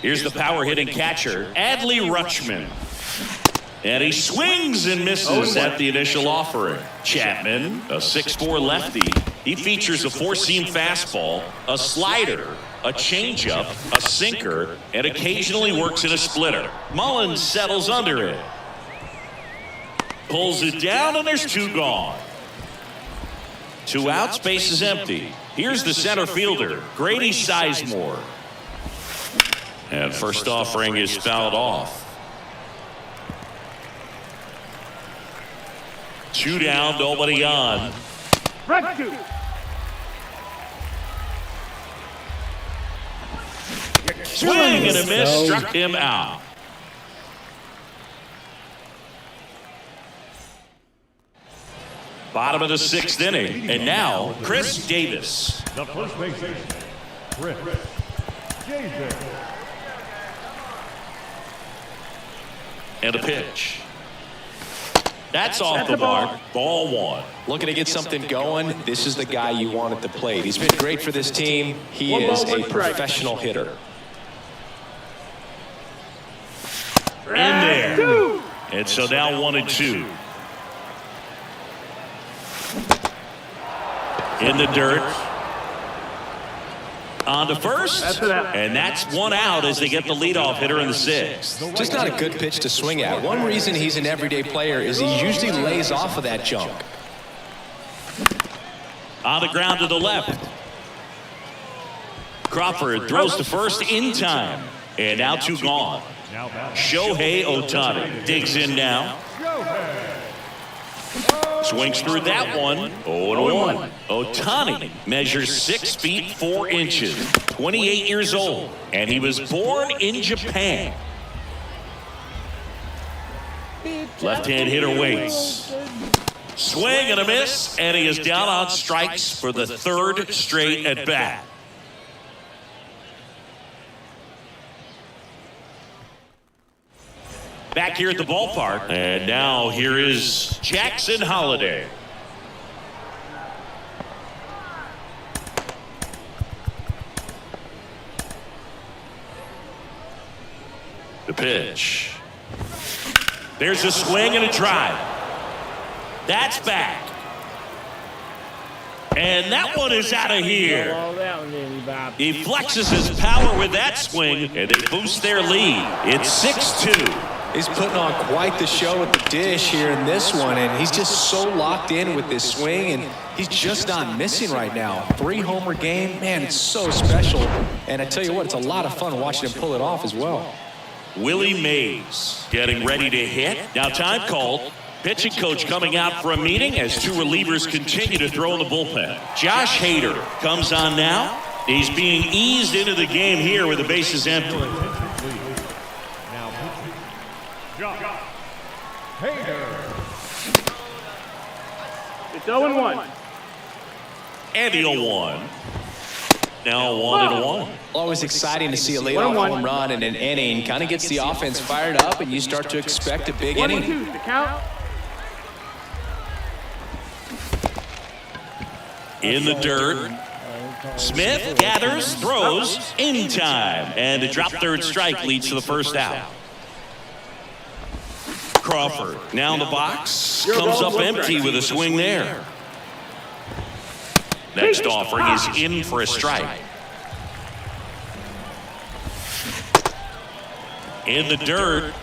Here's the power-hitting catcher, Adley Rutschman. And he swings and misses at the initial offering. Chapman, a 6'4 lefty. He features a 4-seam fastball, a slider, a changeup, a sinker, and occasionally works in a splitter. Mullins settles under it. Pulls it down, and there's 2 gone. 2 out, space is empty. Here's the center fielder, Grady Sizemore. And first offering is fouled off. 2 down, nobody on. Swing and a miss, struck him out. Bottom of the 6th inning, and now Chris Davis. The first baseman, Chris Davis. And a pitch. That's off the mark. Ball 1. Looking to get something going, this is the guy you want at the plate. He's been great for this team. He is a professional hitter. In there. And so now 1-2. In the dirt. On to first. And that's 1 out as they get the leadoff hitter in the 6th. Just not a good pitch to swing at. One reason he's an everyday player is he usually lays off of that junk. On the ground to the left. Crawford throws to first in time. And now 2 gone. Shohei Ohtani digs in now. Swings through that one. 0-1. Ohtani measures 6 feet 4 inches, 28 years old, and he was born in Japan. Left-hand hitter waits. Swing and a miss, and he is down on strikes for the 3rd straight at bat. Back here at the ballpark, and now here is Jackson Holliday. The pitch. There's a swing and a drive. That's back. And that one is out of here. He flexes his power with that swing, and they boost their lead. It's 6-2. He's putting on quite the show with the dish here in this one, and he's just so locked in with this swing, and he's just not missing right now. 3-homer game, man, it's so special. And I tell you what, it's a lot of fun watching him pull it off as well. Willie Mays getting ready to hit. Now time called. Pitching coach coming out for a meeting as 2 relievers continue to throw in the bullpen. Josh Hader comes on now. He's being eased into the game here with the bases empty. It's 0-1. And the 0-1. Now 1-1. Always exciting to see a leadoff home run in an inning. Kind of gets the offense fired up, and you start to expect a big inning. 1-2, the count. In the dirt. Smith gathers, throws, in time. And the drop 3rd strike leads to the 1st out. Crawford now in the box. Comes up empty with a swing there. Next offering is in for a strike. In the dirt.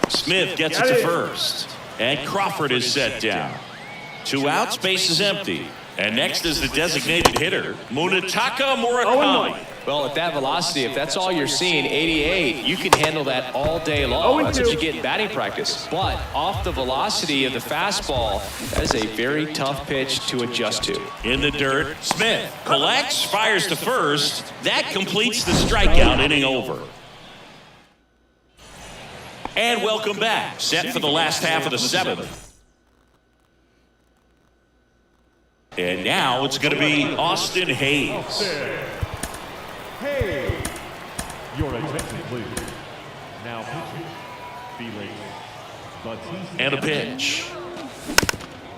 Smith gets it to first. And Crawford is set down. 2 outs, base is empty. And next is the designated hitter, Munetaka Murakami. Well, at that velocity, if that's all you're seeing, 88, you can handle that all day long. That's what you get in batting practice. But off the velocity of the fastball, that is a very tough pitch to adjust to. In the dirt, Smith collects, fires to first. That completes the strikeout, inning over. And welcome back. Set for the last half of the 7th. And now it's going to be Austin Hayes. Hey, your attention, please. Now pitching, Felix Bautista. And a pitch.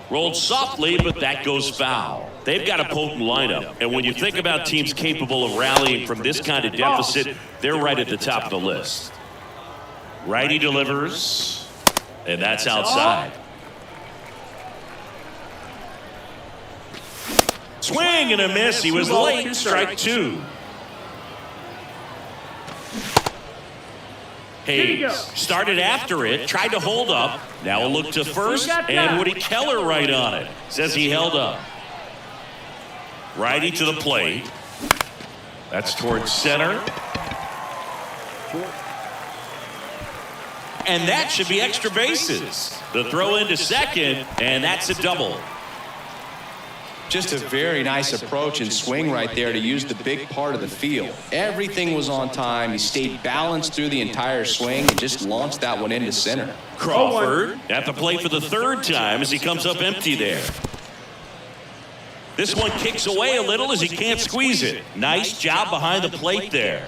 Rolled softly, but that goes foul. They've got a potent lineup, and when you think about teams capable of rallying from this kind of deficit, they're right at the top of the list. Righty delivers, and that's outside. Swing and a miss. He was late. Strike 2. Hayes started after it, tried to hold up. Now a look to first, and Woody Keller right on it. Says he held up. Righty to the plate. That's towards center. And that should be extra bases. The throw into second, and that's a double. Just a very nice approach and swing right there to use the big part of the field. Everything was on time. He stayed balanced through the entire swing and just launched that one into center. Crawford at the plate for the third time as he comes up empty there. This one kicks away a little as he can't squeeze it. Nice job behind the plate there.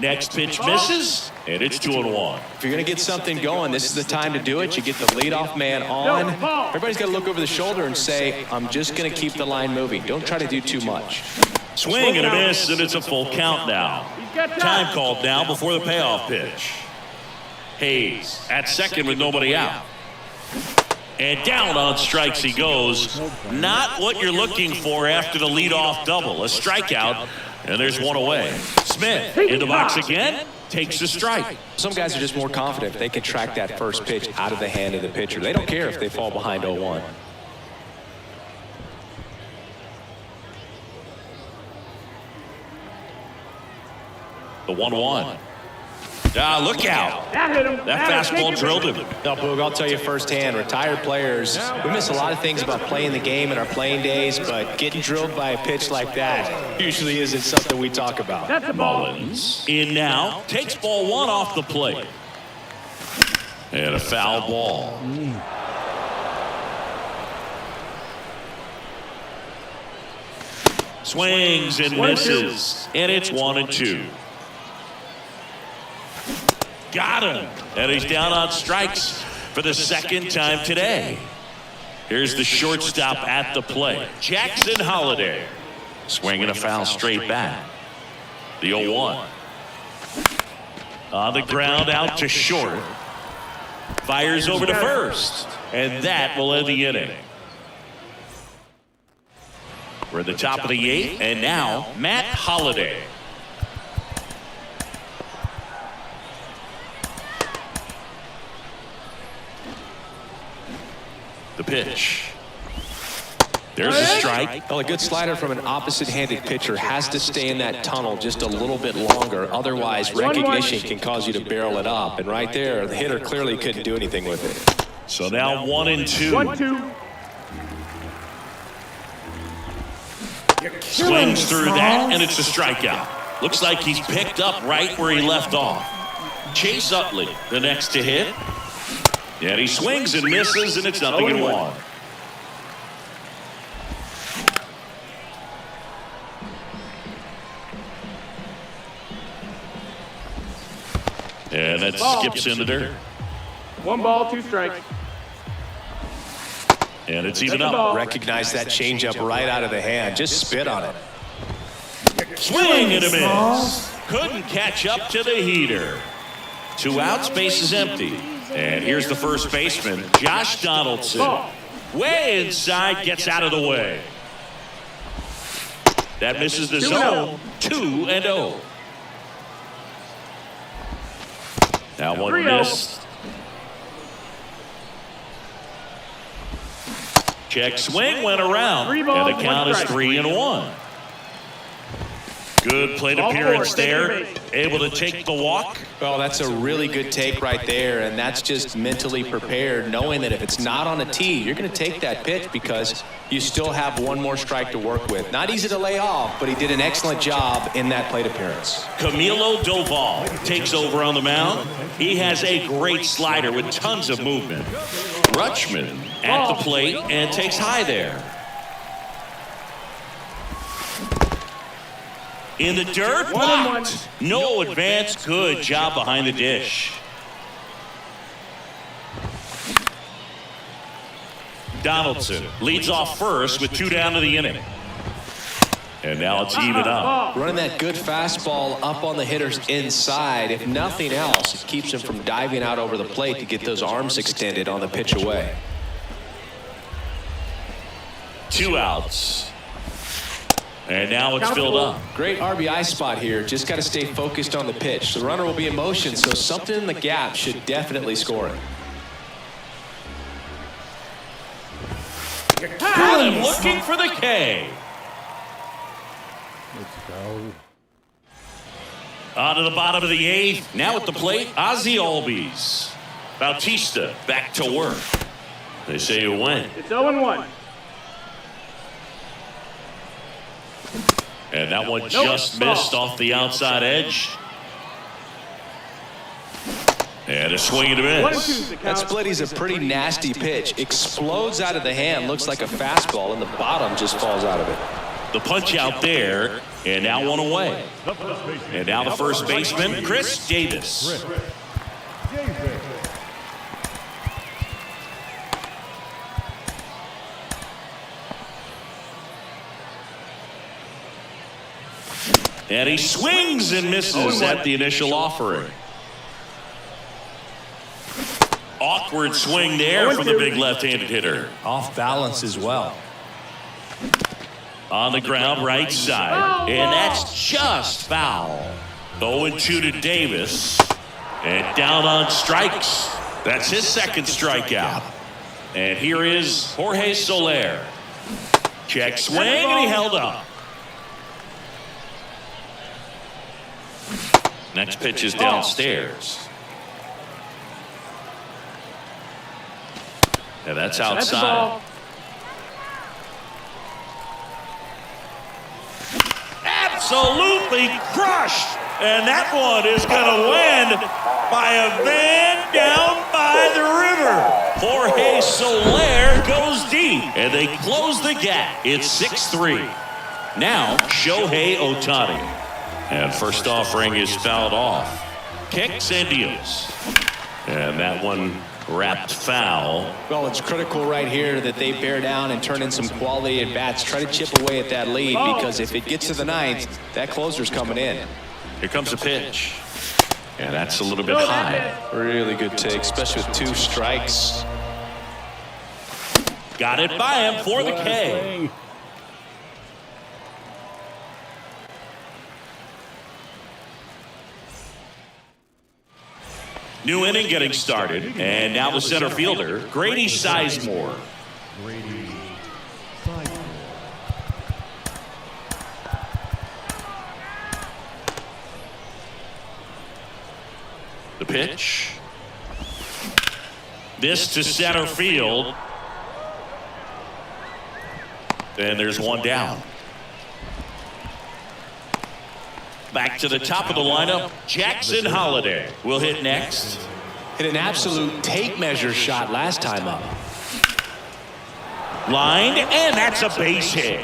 Next pitch misses, and it's 2-1. If you're going to get something going, this is the time to do it. You get the leadoff man on. Everybody's got to look over the shoulder and say, I'm just going to keep the line moving. Don't try to do too much. Swing and a miss, and it's a full count now. Time called now before the payoff pitch. Hayes at second with nobody out. And down on strikes he goes. Not what you're looking for after the leadoff double. A strikeout, and there's one away. Smith in the box again, takes the strike. Some guys are just more confident if they can track that first pitch out of the hand of the pitcher. They don't care if they fall behind 0-1. The 1-1. Look out. That hit him. That fastball drilled him. No, Boog, I'll tell you firsthand, retired players, we miss a lot of things about playing the game in our playing days, but getting drilled by a pitch like that usually isn't something we talk about. That's a ball. Mullins in now, takes ball one off the plate. And a foul ball. Swings and misses, and it's 1-2. Got him, and he's down on strikes for the second time today. Here's the shortstop at the plate, Jackson Holliday. Swinging a foul straight back. The 0-1. On the ground out to short. Fires over to first, and that will end the inning. We're at the top of the 8th, and now Matt Holliday. The pitch. There's a strike. Well, a good slider from an opposite-handed pitcher has to stay in that tunnel just a little bit longer. Otherwise, recognition can cause you to barrel it up. And right there, the hitter clearly couldn't do anything with it. So now 1-2. 1-2. Swings through that, and it's a strikeout. Looks like he's picked up right where he left off. Chase Utley, the next to hit. And he swings and misses, and it's 0-1. And that skips in the dirt. 1 ball, 2 strikes. And it's even up. Recognize that changeup right out of the hand. Just spit on it. Swing and a miss. Couldn't catch up to the heater. 2 outs, base is empty. And here's the first baseman, Josh Donaldson. Way inside, gets out of the way. That misses the zone. 2-0. Now one missed. Check swing went around, and the count is 3-1. Good plate appearance there. Able to take the walk. Well, that's a really good take right there, and that's just mentally prepared, knowing that if it's not on a tee, you're going to take that pitch because you still have one more strike to work with. Not easy to lay off, but he did an excellent job in that plate appearance. Camilo Doval takes over on the mound. He has a great slider with tons of movement. Rutschman at the plate and takes high there. In the dirt, blocked. No advance, good job behind the dish. Donaldson leads off first with 2 down to the inning. And now it's even up. Running that good fastball up on the hitter's inside. If nothing else, it keeps him from diving out over the plate to get those arms extended on the pitch away. 2 outs. And now it's filled up. Great RBI spot here. Just got to stay focused on the pitch. The runner will be in motion, so something in the gap should definitely score it. Got him looking for the K. Let's go. On to the bottom of the 8th. Now at the plate, Ozzie Albies. Bautista back to work. They say you win. It's 0-1. And that one just missed off the outside edge. And a swing and a miss. That splitty's a pretty nasty pitch. Explodes out of the hand, looks like a fastball, and the bottom just falls out of it. The punch out there, and now one away. And now the first baseman, Chris Davis. And he swings and misses at the initial offering. Awkward swing there from the big left-handed hitter. Off balance as well. On the ground, right side. And that's just foul. 0-2 to Davis. And down on strikes. That's his second strikeout. And here is Jorge Soler. Check swing, and he held up. Next pitch is downstairs. And that's outside. Absolutely crushed. And that one is going to win by a man down by the river. Jorge Soler goes deep. And they close the gap. It's 6-3. Now, Shohei Ohtani. And first offering is fouled off. Kicks and deals. And that one wrapped foul. Well, it's critical right here that they bear down and turn in some quality at bats. Try to chip away at that lead, because if it gets to the ninth, that closer's coming in. Here comes a pitch. And that's a little bit high. Really good take, especially with 2 strikes. Got it by him for the K. New inning getting started, and now the center fielder, Grady Sizemore. The pitch. This to center field. And there's one down. Back to the top of the lineup, Jackson Holliday will hit next. Hit an absolute tape measure shot last time up. Lined, and that's a base hit.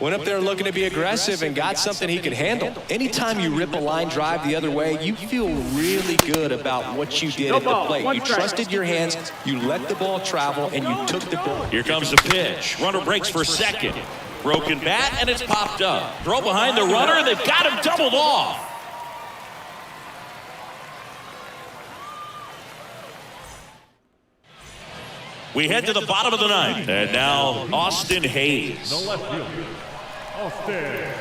Went up there looking to be aggressive and got something he could handle. Anytime you rip a line drive the other way, you feel really good about what you did at the plate. You trusted your hands, you let the ball travel, and you took the ball. Here comes the pitch. Runner breaks for second. Broken bat, and it's popped up. Throw behind the runner, they've got him doubled off. We head to the bottom of the ninth. And now Austin Hayes. The left fielder, Austin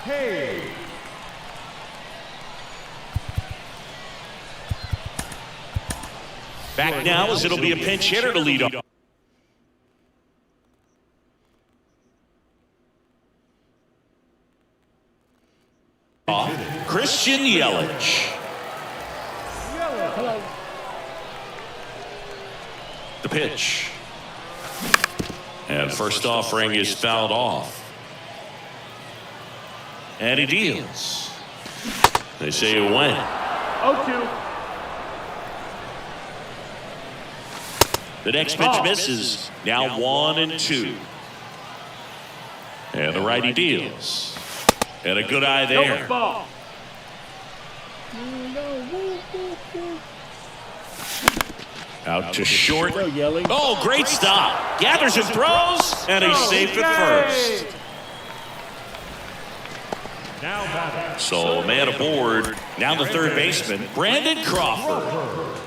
Hayes. Back now as it'll be a pinch hitter to lead off. Christian Yelich. The pitch. And first offering is fouled off. And he deals. They say it went. 0-2. The next pitch misses. Now 1-2. And the righty deals. And a good eye there. Ball. Out to short. Oh, great stop. Gathers and throws, and he's safe at first. Now batting. So a man aboard. Now the third baseman, Brandon Crawford.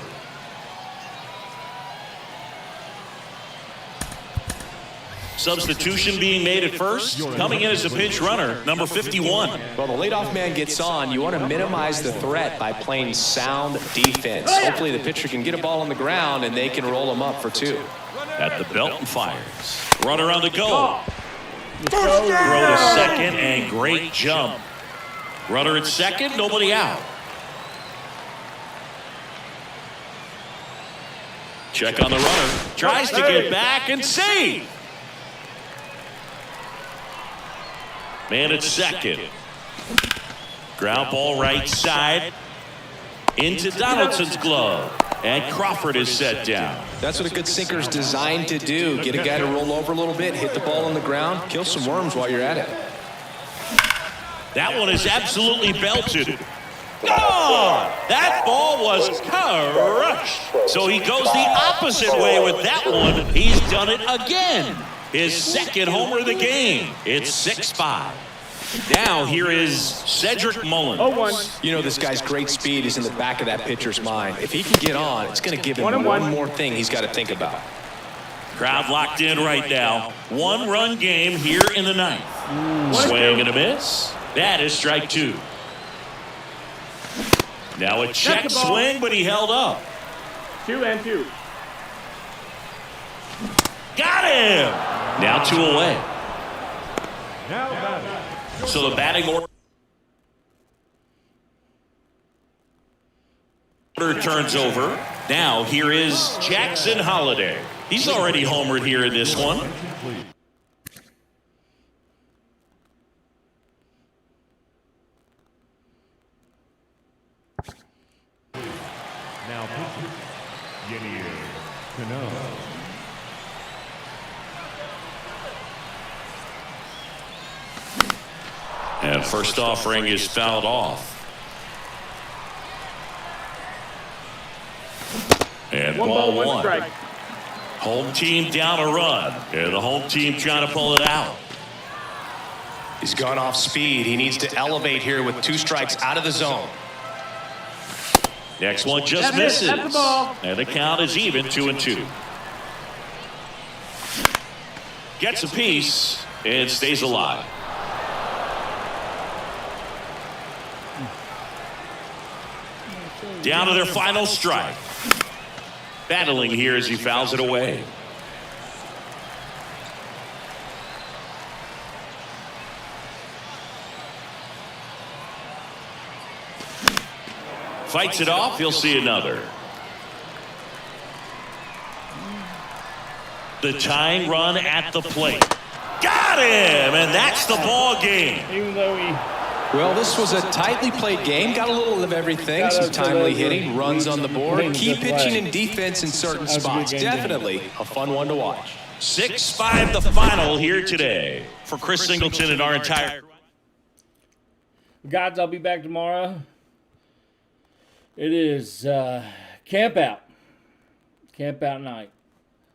Substitution being made at first. Coming in as a pinch runner, number 51. Well, the leadoff man gets on. You want to minimize the threat by playing sound defense. Hopefully the pitcher can get a ball on the ground and they can roll him up for 2. At the belt and fires. Runner on the go. Throw to second, and great jump. Runner at second, nobody out. Check on the runner. Tries to get back and save. Man at second. Ground ball right side. Into Donaldson's glove. And Crawford is set down. That's what a good sinker is designed to do. Get a guy to roll over a little bit, hit the ball on the ground, kill some worms while you're at it. That one is absolutely belted. Gone! That ball was crushed. So he goes the opposite way with that one. He's done it again. His second homer of the game. It's 6-5. Now here is Cedric Mullins. 0-1. You know this guy's great speed is in the back of that pitcher's mind. If he can get on, it's going to give him one more thing he's got to think about. Crowd locked in right now. One-run game here in the ninth. Swing and a miss. That is strike 2. Now a check swing, but he held up. 2-2. Got him! Now 2 away. Now batting. So the batting order turns over. Now here is Jackson Holliday. He's already homered here in this one. Now pitching. Yenier Cano. And first offering is fouled off. And ball 1. Strike. Home team down a run. And the home team trying to pull it out. He's gone off speed. He needs to elevate here with 2 strikes out of the zone. Next one just That's it. misses. That's the ball. And the count is even 2-2. Gets a piece and stays alive. Down to their final strike. Battling here as he fouls it away. Fights it off. He'll see another. The tying run at the plate. Got him! And that's the ball game. Even though he... Well, this was a tightly played game. Got a little of everything. Some timely hitting, runs on the board, key pitching and defense in certain spots. Definitely a fun one to watch. 6-5 the final here today. For Chris Singleton and our entire... Guys, I'll be back tomorrow. It is camp out. Camp out night.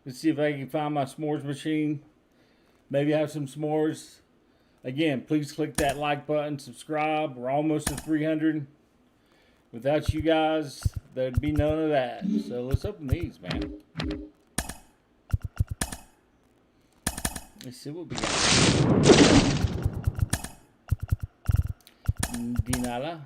Let's see if I can find my s'mores machine. Maybe have some s'mores. Again, please click that like button, subscribe. We're almost at 300. Without you guys, there'd be none of that. So let's open these, man. Let's see what we got. Dinala.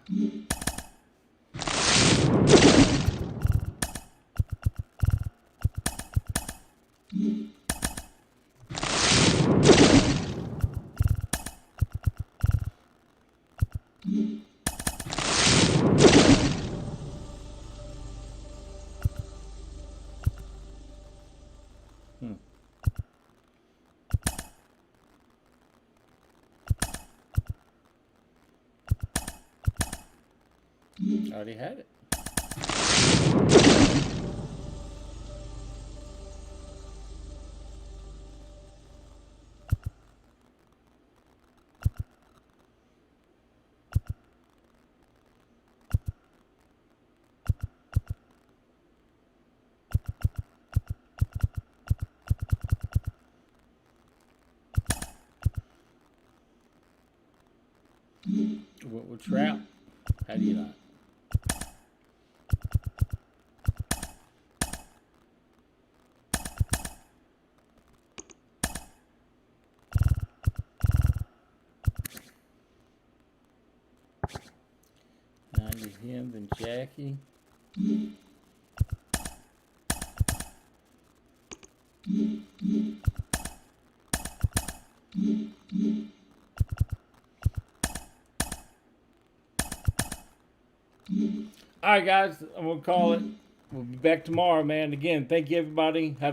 Already had it. What would Trout? How do you like? Him than Jackie. All right, guys, I'm gonna call it. We'll be back tomorrow, man. Again, thank you, everybody. Have